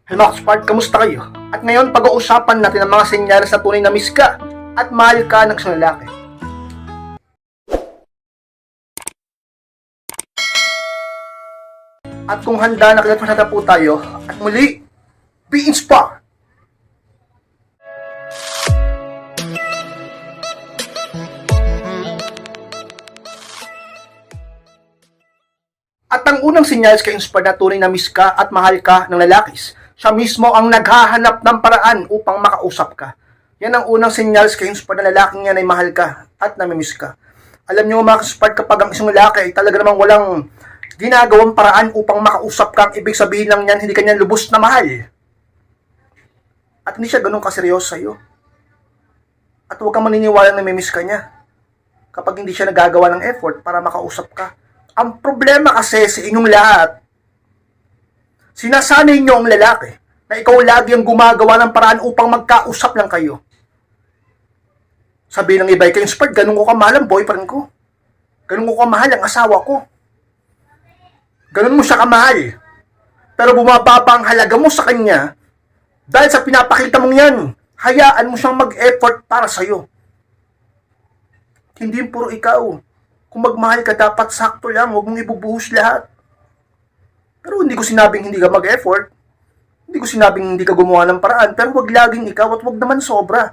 Hello Spark, kamusta kayo? At ngayon pag-uusapan natin ang mga senyales na tunay na miss ka at mahal ka ng isang lalaki. At kung handa na kayo po tayo, at muli, be inspired! At ang unang senyales ka-inspired na tunay na miss ka at mahal ka ng lalakis, siya mismo ang naghahanap ng paraan upang makausap ka. Yan ang unang senyales ka-inspired na lalaking yan ay mahal ka at namimiss ka. Alam nyo mga ka-inspired, kapag ang isang lalaki ay talaga namang walang ginagawang paraan upang makausap ka, ibig sabihin lang yan, hindi kanya lubos na mahal. At hindi siya ganun kaseryoso sa'yo. At huwag kang maniniwala na namimiss ka niya kapag hindi siya nagagawa ng effort para makausap ka. Ang problema kasi sa inyong lahat, sinasanay nyo ang lalaki na ikaw lagi ang gumagawa ng paraan upang magkausap lang kayo. Sabi ng iba, ka-inspired, ganun ko kamahal ang boyfriend ko. Ganun ko kamahal ang asawa ko. Ganun mo siya kamahal. Pero bumababa ang halaga mo sa kanya dahil sa pinapakita mong yan. Hayaan mo siyang mag-effort para sa'yo. Hindi puro ikaw. Kung magmahal ka, dapat sakto lang. Huwag mong ibubuhos lahat. Pero hindi ko sinabing hindi ka mag-effort. Hindi ko sinabing hindi ka gumawa ng paraan. Pero huwag laging ikaw at huwag naman sobra.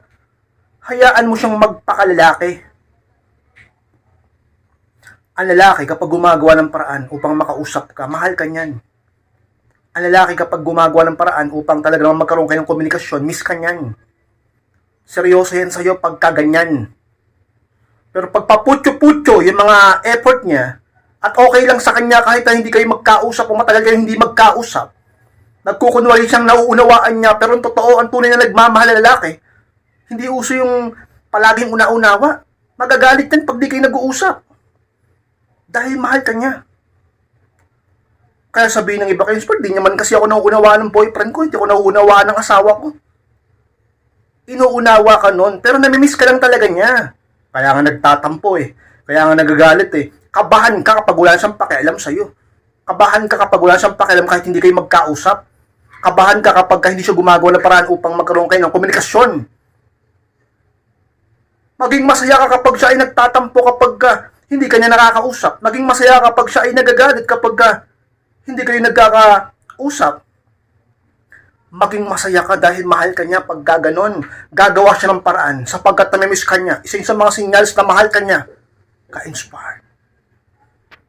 Hayaan mo siyang magpakalalaki. Ang lalaki kapag gumagawa ng paraan upang makausap ka, mahal ka niyan. Ang lalaki kapag gumagawa ng paraan upang talaga naman magkaroon kayo ng komunikasyon, miss ka niyan. Seryoso yan sa'yo pagka ganyan. Pero pag paputyo-putyo yung mga effort niya, at okay lang sa kanya kahit na hindi kayo magkausap o matagal kayo hindi magkausap, nagkukunwari siyang nauunawaan niya, pero ang totoo, ang tunay na nagmamahal na lalaki, hindi uso yung palaging una-unawa. Magagalit yan pag di kayo nag-uusap. Dahil mahal ka niya. Kaya sabihin ng iba kayo, di naman kasi ako nauunawaan ng boyfriend ko, hindi ako nauunawaan ng asawa ko. Inuunawa ka nun, pero namimiss ka lang talaga niya. Kaya nga nagtatampo eh. Kaya nga nagagalit eh. Kabahan ka kapag wala siyang pakialam sa'yo. Kabahan ka kapag wala siyang pakialam kahit hindi kayo magkausap. Kabahan ka kapag hindi siya gumagawa ng paraan upang magkaroon kayo ng komunikasyon. Maging masaya ka kapag siya ay nagtatampo kapag hindi ka niya nakakausap. Maging masaya kapag siya ay nagagalit kapag hindi kayo nagkakausap. Maging masaya ka dahil mahal ka niya pag gaganon. Gagawa siya ng paraan sapagkat namimiss ka niya. Isa sa mga sinyals na mahal ka niya. Ka-inspired.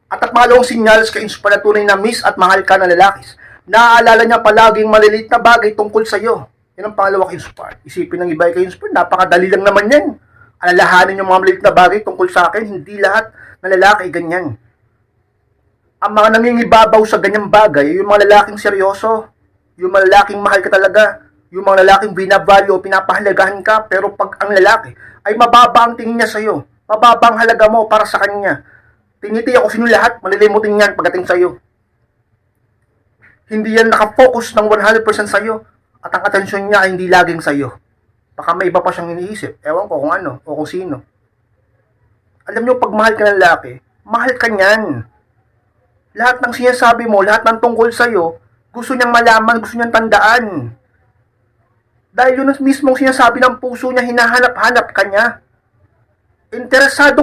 At pangalawang sinyals ka-inspired na tunay na miss at mahal ka na lalakis. Naaalala niya palaging maliliit na bagay tungkol sa iyo. Yan ang pangalawa ka-inspired. Isipin ng iba ka-inspired. Napakadali lang naman yan. Alalahanin yung mga maliliit na bagay tungkol sa akin. Hindi lahat na lalaki ganyan. Ang mga nangingibabaw sa ganyang bagay, yung mga lalaking seryoso, yung mga lalaking mahal ka talaga, yung mga lalaking binavalue o pinapahalagahan ka, pero pag ang lalaki ay mababa ang tingin niya sa'yo, mababa ang halaga mo para sa kanya, tinitiyak ko sino lahat, malilimutin yan pagdating sa'yo. Hindi yan nakafocus ng 100% sa'yo, at ang atensyon niya ay hindi laging sa'yo. Baka may iba pa siyang iniisip, ewan ko kung ano, o kung sino. Alam niyo, pag mahal ka ng lalaki, mahal ka niyan. Lahat ng sinasabi mo, lahat ng tungkol sa'yo, gusto niyang malaman, gusto niyang tandaan. Dahil yun mismong sinasabi ng puso niya, hinahanap-hanap ka niya. Interesado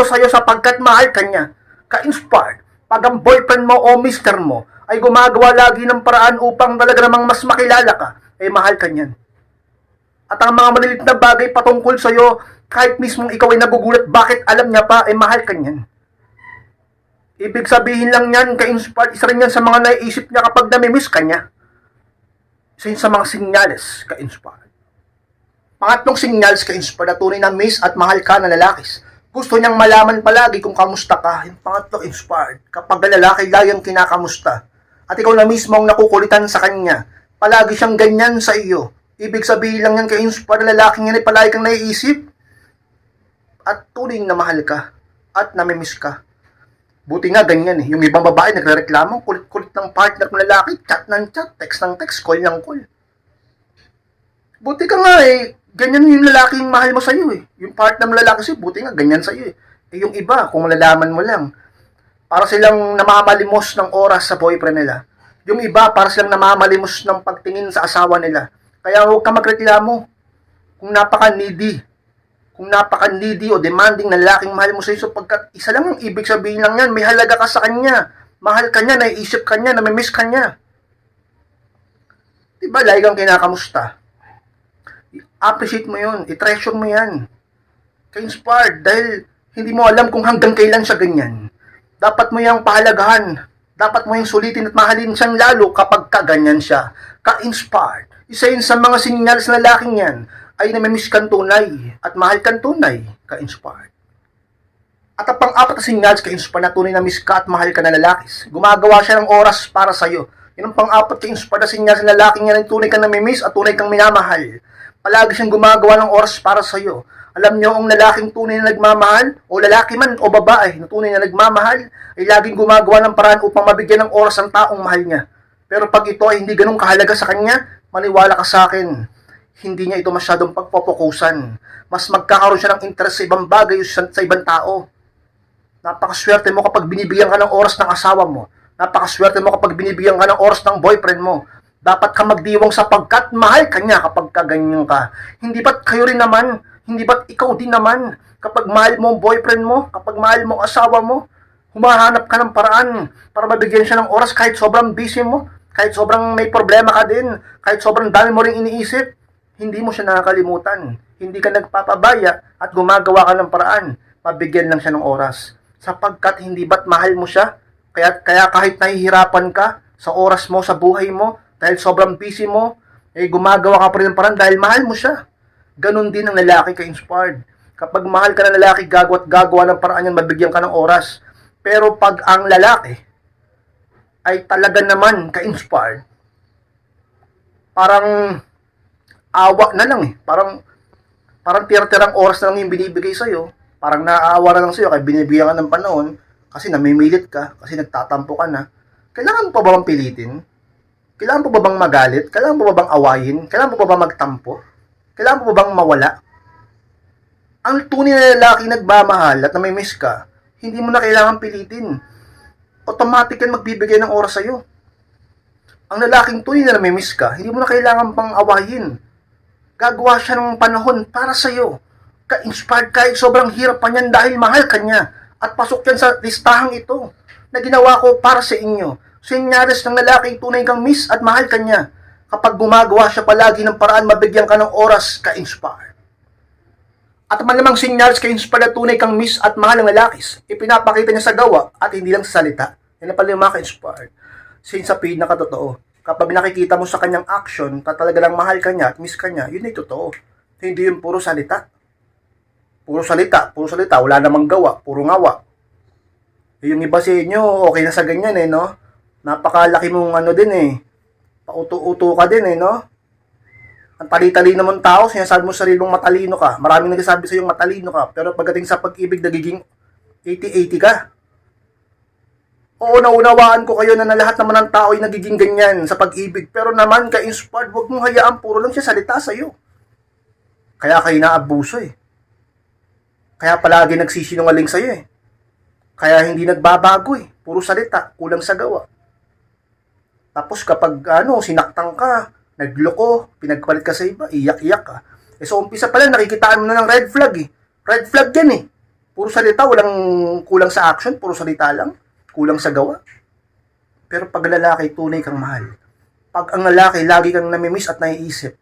sa'yo sapagkat mahal ka niya. Ka-inspired. Pag ang boyfriend mo o mister mo ay gumagawa lagi ng paraan upang talaga namang mas makilala ka, ay mahal ka niyan. At ang mga malilit na bagay patungkol sa'yo, kahit mismong ikaw ay nagugulat, bakit alam niya pa, ay mahal ka niyan. Ibig sabihin lang yan, ka-inspired, isa rin yan sa mga naiisip niya kapag namimiss ka niya. Isa yun sa mga sinyales, ka-inspired. Pangatlong sinyales, ka-inspired, na tunay na miss at mahal ka na lalakis. Gusto niyang malaman palagi kung kamusta ka. Yung pangatlo, inspired. Kapag lalaki lagi ang kinakamusta, at ikaw na mismo ang nakukulitan sa kanya, palagi siyang ganyan sa iyo. Ibig sabihin lang yan, ka-inspired, na lalaking yan ay palagi kang naiisip. At tunay na mahal ka at namimiss ka. Buti nga ganyan eh. Yung ibang babae nagrereklamo, kulit-kulit ng partner ng lalaki, chat ng chat, text ng text, call ng call. Buti ka nga eh, ganyan yung lalaking mahal mo sa'yo eh. Yung partner ng lalaki sa'yo, buti nga ganyan sa'yo eh. Eh yung iba, kung malalaman mo lang, para silang namamalimos ng oras sa boyfriend nila. Yung iba, para silang namamalimos ng pagtingin sa asawa nila. Kaya huwag ka magreklamo kung napaka-needy o demanding na lalaking mahal mo sa'yo sapagkat isa lang yung ibig sabihin lang yan, may halaga ka sa kanya. Mahal ka niya, naiisip ka niya, namimiss ka niya. Diba, lagi kang kinakamusta. Appreciate mo yun, i-treasure mo yan. Ka-inspired dahil hindi mo alam kung hanggang kailan siya ganyan. Dapat mo yung pahalagahan. Dapat mo yung sulitin at mahalin siyang lalo kapag kaganyan siya. Ka-inspired. Isa yun sa mga sinyals na lalaking yan ay namimiss kang tunay at mahal kang tunay. Ka-inspired. At ang pang-apat na sinyals ka-inspired na tunay na miss ka at mahal ka na lalaki. Gumagawa siya ng oras para sa'yo. Yun ang pang-apat ka-inspired na sinyals na lalaking yan ay tunay kang namimiss at tunay kang minamahal. Palagi siyang gumagawa ng oras para sa'yo. Alam niyo, ang lalaking tunay na nagmamahal, o lalaki man o babae na tunay na nagmamahal, ay laging gumagawa ng paraan upang mabigyan ng oras ang taong mahal niya. Pero pag ito ay hindi ganun kahalaga sa kanya, maniwala ka sa akin, hindi niya ito masyadong pagpopokusan. Mas magkakaroon siya ng interest sa ibang bagay o sa ibang tao. Napakaswerte mo kapag binibigyan ka ng oras ng asawa mo. Napakaswerte mo kapag binibigyan ka ng oras ng boyfriend mo. Dapat ka magdiwang sapagkat mahal ka niya kapag kaganyan ka. Hindi ba't kayo rin naman? Hindi ba't ikaw din naman? Kapag mahal mo ang boyfriend mo, kapag mahal mo ang asawa mo, humahanap ka ng paraan para mabigyan siya ng oras kahit sobrang busy mo, kahit sobrang may problema ka din, kahit sobrang dami mo ring iniisip, hindi mo siya nakakalimutan. Hindi ka nagpapabaya at gumagawa ka ng paraan, mabigyan lang siya ng oras. Sapagkat hindi ba't mahal mo siya? Kaya kahit nahihirapan ka sa oras mo, sa buhay mo, dahil sobrang busy mo, gumagawa ka pa rin ng paraan dahil mahal mo siya. Ganon din ang lalaki ka-inspired. Kapag mahal ka ng lalaki, gagawa ng paraan yan, mabigyan ka ng oras. Pero pag ang lalaki ay talaga naman ka-inspired, parang awa na lang Parang tira-tirang oras na lang yung binibigay sa'yo. Parang naaawa na lang sa'yo kaya binibigyan ka ng panahon kasi namimilit ka, kasi nagtatampo ka na. Kailangan mo pa ba bang pilitin? Kailangan po ba bang magalit? Kailangan po ba bang awayin? Kailangan po ba bang magtampo? Kailangan po ba bang mawala? Ang tunay na lalaki nagmamahal at namimiss ka, hindi mo na kailangan pilitin. Automatic yan magbibigay ng oras sa'yo. Ang lalaking tunay na namimiss ka, hindi mo na kailangan pang awayin. Gagawa siya ng panahon para sa'yo. Ka-inspired kahit sobrang hirap pa niyan dahil mahal ka niya. At pasok yan sa listahang ito na ginawa ko para sa inyo. Senyales ng lalaking tunay kang miss at mahal ka niya. Kapag gumagawa siya palagi ng paraan, mabigyan ka ng oras, ka-inspire. At malamang senyales ka-inspire na tunay kang miss at mahal ng lalakis, ipinapakita niya sa gawa at hindi lang sa salita. Yan na pala yung mga ka-inspire. Sa pinakatotoo. Kapag nakikita mo sa kanyang action, talaga lang mahal ka niya at miss ka niya, yun ay totoo. Hindi yun puro salita. Puro salita, wala namang gawa, puro ngawa. Yung iba sa inyo, okay na sa ganyan no? Napakalaki mong pauto-uto ka din no? Ang tali-talino mong tao, sinasabi mo sarili mong matalino ka. Maraming nagsasabi sa iyo matalino ka, pero pagdating sa pag-ibig, nagiging 80-80 ka. Oo, naunawaan ko kayo na lahat naman ng tao ay nagiging ganyan sa pag-ibig, pero naman ka-inspired, huwag mong hayaan, puro lang siya salita sa iyo. Kaya kayo naabuso Kaya palagi nagsisinungaling sa iyo Kaya hindi nagbabago puro salita, kulang sa gawa. Tapos kapag sinaktan ka, nagloko, pinagpalit ka sa iba, iyak-iyak ka. So umpisa pa lang, nakikitaan mo na ng red flag Red flag yan Puro salita, walang kulang sa action, puro salita lang, kulang sa gawa. Pero pag lalaki, tunay kang mahal. Pag ang lalaki, lagi kang namimiss at naiisip,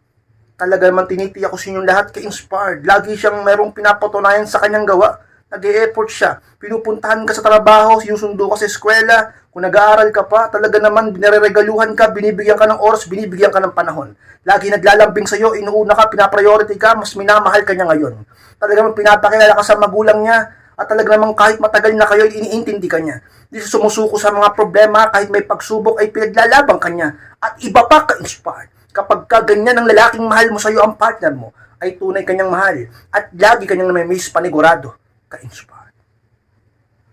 talaga naman tinitiyak ko sa inyong lahat ka-inspired. Lagi siyang merong pinapatunayan sa kanyang gawa. Nag-e-effort siya. Pinupuntahan ka sa trabaho, sinusundo ka sa eskwela, kung nag-aaral ka pa, talaga naman biniregaluhan ka, binibigyan ka ng oras, binibigyan ka ng panahon. Lagi naglalambing sa'yo, inuuna ka, pinapriority ka, mas minamahal ka niya ngayon. Talaga naman pinapakilala ka sa magulang niya, at talaga naman kahit matagal na kayo, iniintindi ka niya. Hindi siya sumusuko sa mga problema, kahit may pagsubok ay pinaglalabang ka niya. At iba pa ka-inspired. Kapag ganyan ang lalaking mahal mo sa'yo ang partner mo, ay tunay kanyang mahal. At lagi kanyang namimiss panigurado. Ka-inspired.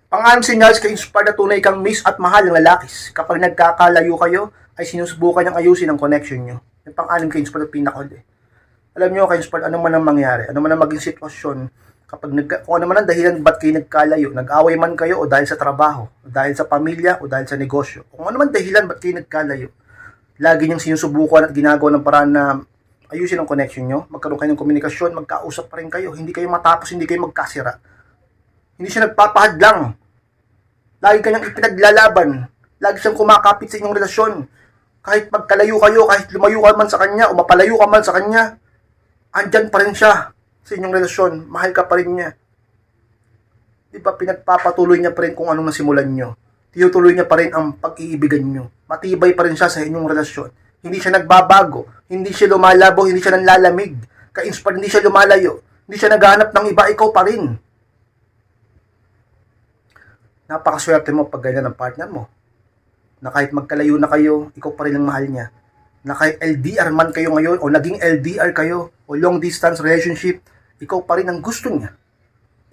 Pang-anim senyales ka-inspired na tunay kang miss at mahal ng lalakis. Kapag nagkakalayo kayo, ay sinusubukan niyang ayusin ang connection niyo. Yung pang-anim ka-inspired at pinakahuli. Alam niyo, ka-inspired, ano man ang mangyari, ano man ang maging sitwasyon, Kung ano man ang dahilan ba't kayo nagkalayo, nag-away man kayo o dahil sa trabaho, o dahil sa pamilya, o dahil sa negosyo, kung ano man dahilan ba't kayo nagkalayo, lagi niyang sinusubukan at ginagawa ng paraan na ayusin ang connection nyo, magkaroon kayo ng komunikasyon, magkausap pa rin kayo, hindi kayo matapos, hindi kayo magkasira. Hindi siya nagpapahadlang. Lagi kanyang ipinaglalaban. Lagi siyang kumakapit sa inyong relasyon. Kahit magkalayo kayo, kahit lumayo ka man sa kanya, o mapalayo ka man sa kanya, andyan pa rin siya sa inyong relasyon. Mahal ka pa rin niya. Di ba pinagpapatuloy niya pa rin kung anong nasimulan nyo. Tinutuloy niya pa rin ang pag-iibigan nyo. Matibay pa rin siya sa inyong relasyon. Hindi siya nagbabago. Hindi siya lumalabo. Hindi siya nanlalamig. Ka-inspire, hindi siya lumalayo. Hindi siya naghahanap ng iba. Ikaw pa rin. Napakaswerte mo pag ganyan ang partner mo. Na kahit magkalayo na kayo, ikaw pa rin ang mahal niya. Na kahit LDR man kayo ngayon, o naging LDR kayo, o long distance relationship, ikaw pa rin ang gusto niya.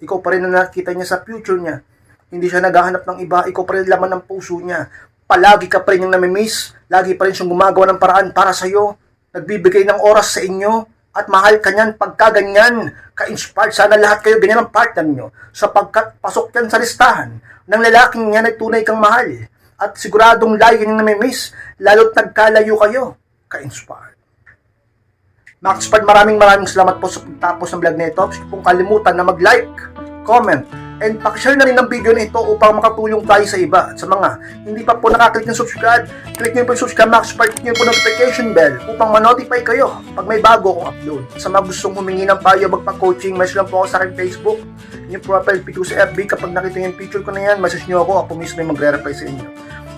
Ikaw pa rin ang nakita niya sa future niya. Hindi siya naghahanap ng iba, ikaw pa rin laman ng puso niya. Palagi ka pa rin yung namimiss, lagi pa rin siyang gumagawa ng paraan para sa'yo, nagbibigay ng oras sa inyo, at mahal ka niyan pagka ganyan, ka-inspired. Sana lahat kayo ganyan ang partner niyo, sapagkat pasok yan sa listahan ng lalaking yan ay tunay kang mahal. At siguradong lagi niyang namimiss, lalo't nagkalayo kayo, ka-inspired. Max-Pard, maraming salamat po sa pagtapos ng vlog na ito. Huwag pong kalimutan na mag-like, comment, and pakishare na rin ang video na ito upang makatulong tayo sa iba. At sa mga hindi pa po nakaklik ng subscribe, click nyo po yung subscribe, Max-Pard, click nyo po notification bell upang ma-notify kayo pag may bago akong upload. Sa mga gustong humingi ng payo, magpa-coaching, message lang po ako sa aking Facebook, yung profile pic sa FB. Kapag nakita yung picture ko na yan, message nyo ako mismo yung magre-reply sa inyo.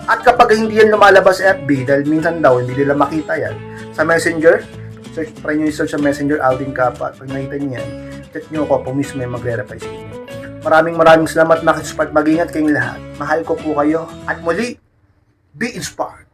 At kapag hindi yan lumalabas sa FB, dahil minsan daw hindi nila makita yan, sa Messenger, try nyo i-search sa Messenger, Aldin Kapat. Pag nakita nyo yan, chat nyo ako mismo yung magre-reply sa inyo. Maraming salamat, Max-Pard. Mag-ingat kayong lahat. Mahal ko po kayo. At muli, be inspired.